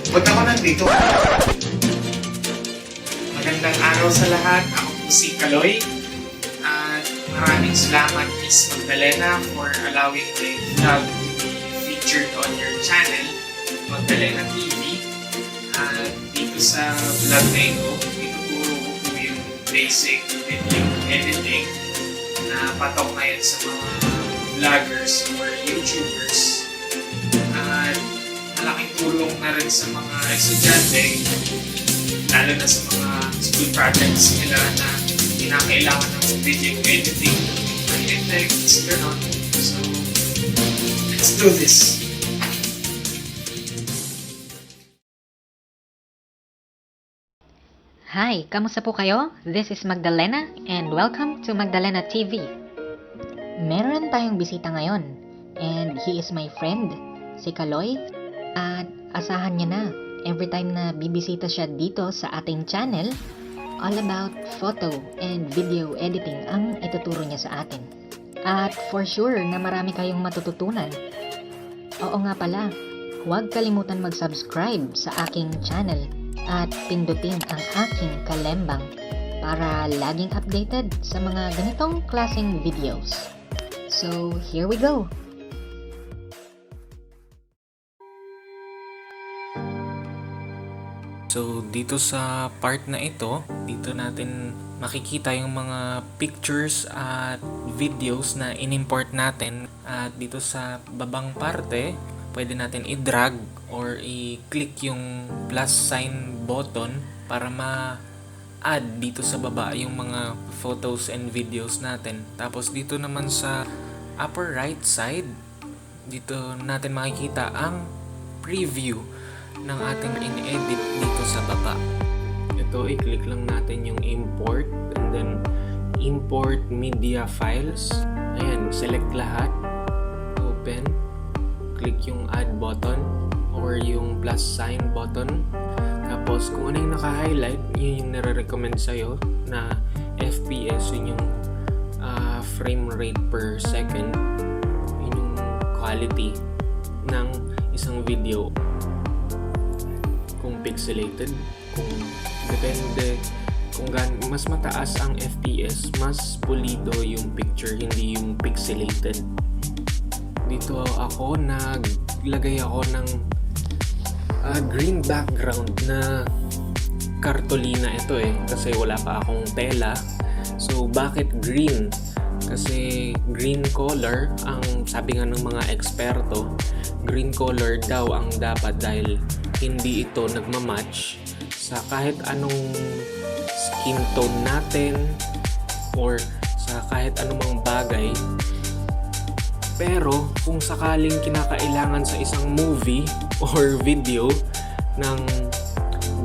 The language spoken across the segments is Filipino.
Ba't ako nandito? Magandang araw sa lahat. Ako po si Caloy. At maraming salamat Miss Magdalena for allowing my vlog to be featured on your channel, Magdalena TV. At dito sa vlog na ito, ituturo ko po yung basic video editing na patok ngayon sa mga vloggers or YouTubers. At malaking tulong na rin sa mga estudyante, lalo na sa mga school projects nila na kinakailangan ng video editing, may effects, gano'n. So, let's do this! Hi, kamusta po kayo? This is Magdalena and welcome to Magdalena TV. Meron tayong bisita ngayon and he is my friend, si Caloy. At asahan niya na, every time na bibisita siya dito sa ating channel, all about photo and video editing ang ituturo niya sa atin. At for sure na marami kayong matututunan. Oo nga pala, huwag kalimutan mag-subscribe sa aking channel at pindutin ang aking kalembang para laging updated sa mga ganitong klaseng videos. So, here we go! So, dito sa part na ito, dito natin makikita yung mga pictures at videos na in-import natin. At dito sa babang parte, pwede natin i-drag or i-click yung plus sign button para ma-add dito sa baba yung mga photos and videos natin. Tapos dito naman sa upper right side, dito natin makikita ang preview ng ating in-edit dito sa baba. Ito, i-click lang natin yung import and then import media files. Ayan, select lahat, open, click yung add button or yung plus sign button. Tapos kung ano yung naka-highlight, yun yung nare-recommend sa'yo na FPS, yun yung frame rate per second, yun yung quality ng isang video. Kung pixelated, kung depende, kung mas mataas ang FPS, mas pulido yung picture, hindi yung pixelated. Dito ako naglagay ako ng green background na kartolina ito kasi wala pa akong tela. So bakit green? Kasi green color, ang sabi nga ng mga eksperto, green color daw ang dapat dahil hindi ito nagmamatch sa kahit anong skin tone natin or sa kahit anumang bagay. Pero kung sakaling kinakailangan sa isang movie or video ng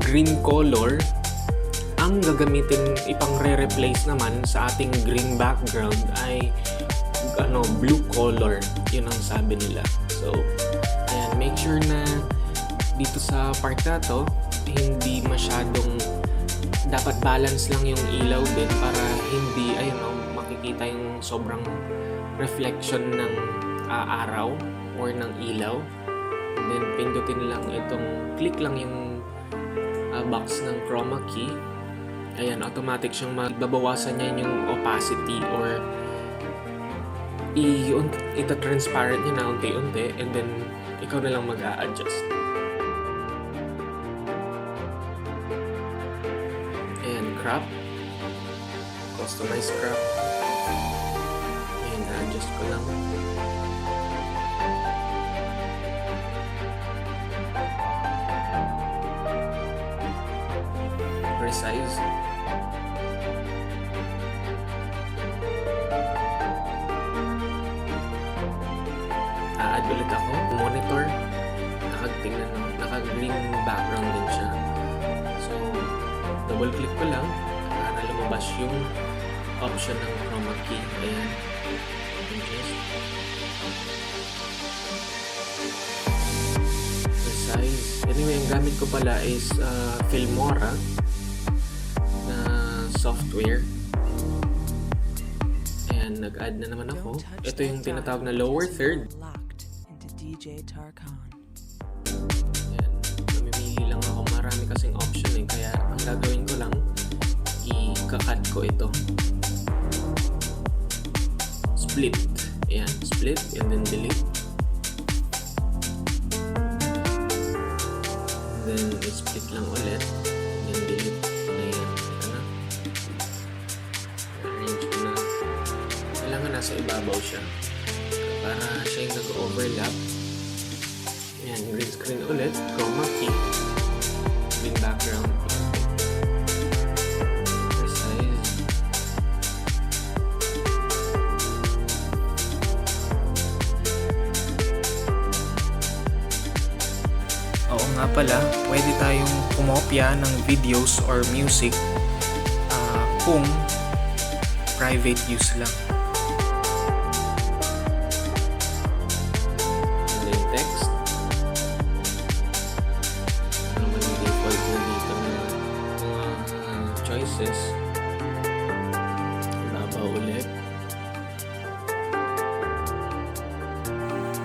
green color, ang gagamitin ipang-re-replace naman sa ating green background ay blue color. Yun ang sabi nila. So, ayan, make sure na dito sa part na to, hindi masyadong, dapat balance lang yung ilaw din para hindi, makikita yung sobrang reflection ng araw or ng ilaw. And then, pindutin lang click lang yung box ng Chroma Key. Ayan, automatic siyang magbabawasan niya yung opacity or ita-transparent niya na unti-unti and then ikaw na lang mag-a-adjust. Ayan, crop. Customize crop. Ayan, na-adjust ko lang. Resize. Add ulit ako. Monitor. Naka-green background din siya. So, double click ko lang para lumabas yung option ng Chroma Key. Ayan. Resize. Anyway, ang gamit ko pala is Filmora na software. Ayan, nag-add na naman ako. Ito yung tinatawag na lower third. Ayan, mamimili marami kasing option eh. Kaya ang gagawin ko lang, i-cut ko ito. Split. Ayan, split and then delete. Then split lang ulit. Then delete. Ayan, ito na. Arrange ko na. Kailangan nasa ibabaw siya. Para siya yung nag-overlap. Ayan, green screen ulit. Chroma Key. Green background. Resize. Oo nga pala, pwede tayong kumopya ng videos or music kung private use lang. And then text. Ano man yung default na dito ng mga choices. Babaw ulit.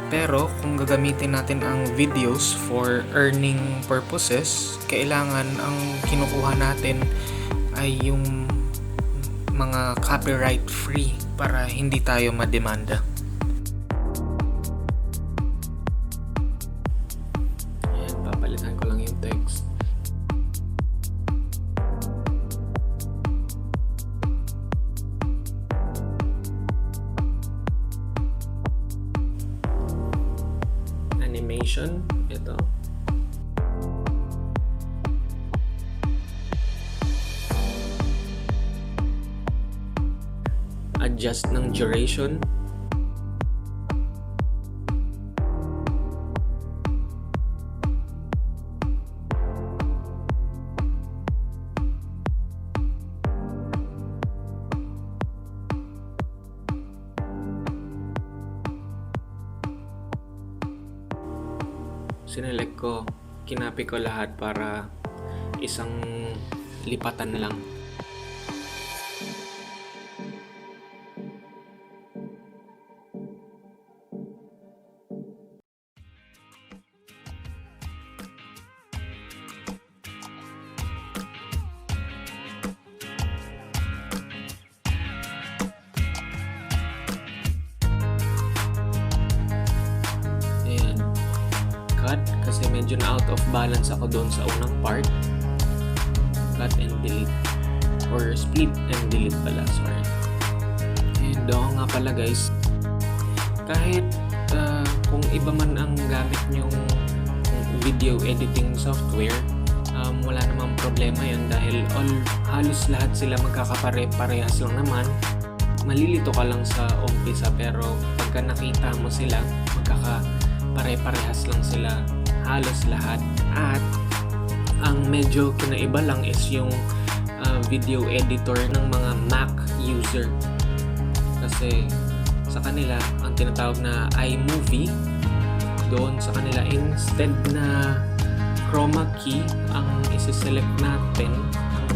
Pero kung gagamitin natin ang videos for earning purposes, kailangan ang kinukuha natin ay yung mga copyright free para hindi tayo mademanda. Ayan, papalitan ko lang yung text. Animation, ito. Adjust ng duration. Sinelect ko, kinapi ko lahat para isang lipatan lang. Kasi medyo na out of balance ako doon sa unang part. Cut and delete, or split and delete pala, sorry. And doon nga pala guys, kahit kung iba man ang gamit nyong video editing software, wala namang problema yun dahil halos lahat sila magkakapare-parehas lang naman. Malilito ka lang sa umpisa, pero pagka nakita mo sila, magkakapare-parehas lang sila halos lahat. At ang medyo kinaiba lang is yung video editor ng mga Mac user, kasi sa kanila ang tinatawag na iMovie, doon sa kanila instead na Chroma Key ang isi-select natin,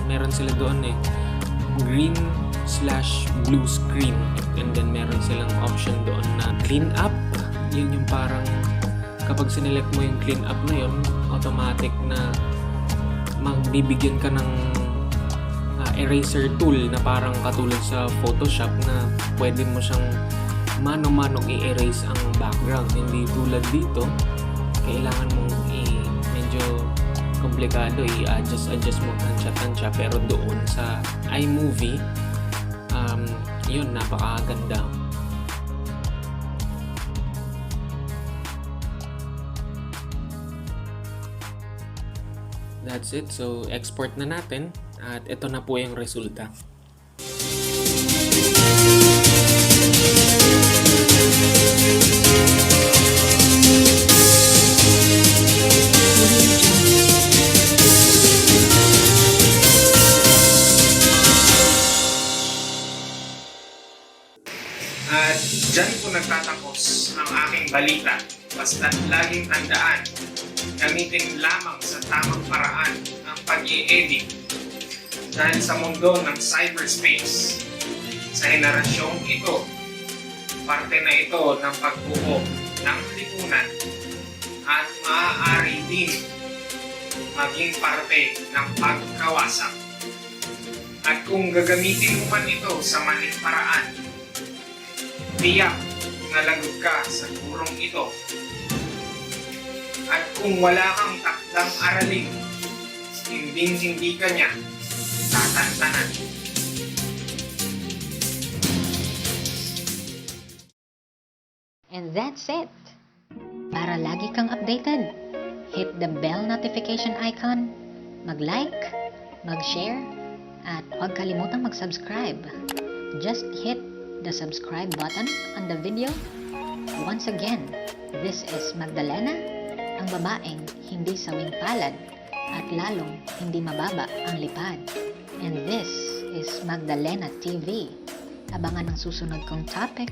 meron sila doon green/blue screen, and then meron silang option doon na clean up. Yun yung parang kapag sinelect mo yung clean up na yun, automatic na magbibigyan ka ng eraser tool na parang katulad sa Photoshop na pwede mo siyang mano-manong i-erase ang background. Hindi tulad dito, kailangan mong medyo komplikado i-adjust mo tansya, pero doon sa iMovie, yun, napakaganda. That's it. So, export na natin. At ito na po yung resulta. At dyan po nagtatapos ang aking balita. Basta't laging tandaan, gamitin lamang sa tamang paraan ang pag-i-edit. Dahil sa mundo ng cyberspace, sa henerasyong ito, parte na ito ng pagbuo ng lipunan at maaari din maging parte ng pagkawasak. At kung gagamitin mo man ito sa maling paraan, tiyak na lagot ka sa gurong ito. At kung wala kang takdang aralin, hindi ka niya tatantanan. And that's it! Para lagi kang updated, hit the bell notification icon, mag-like, mag-share, at huwag kalimutang mag-subscribe. Just hit the subscribe button on the video. Once again, this is Magdalena, ang babaeng hindi sawing palad at lalong hindi mababa ang lipad. And this is Magdalena TV. Abangan ang susunod kong topic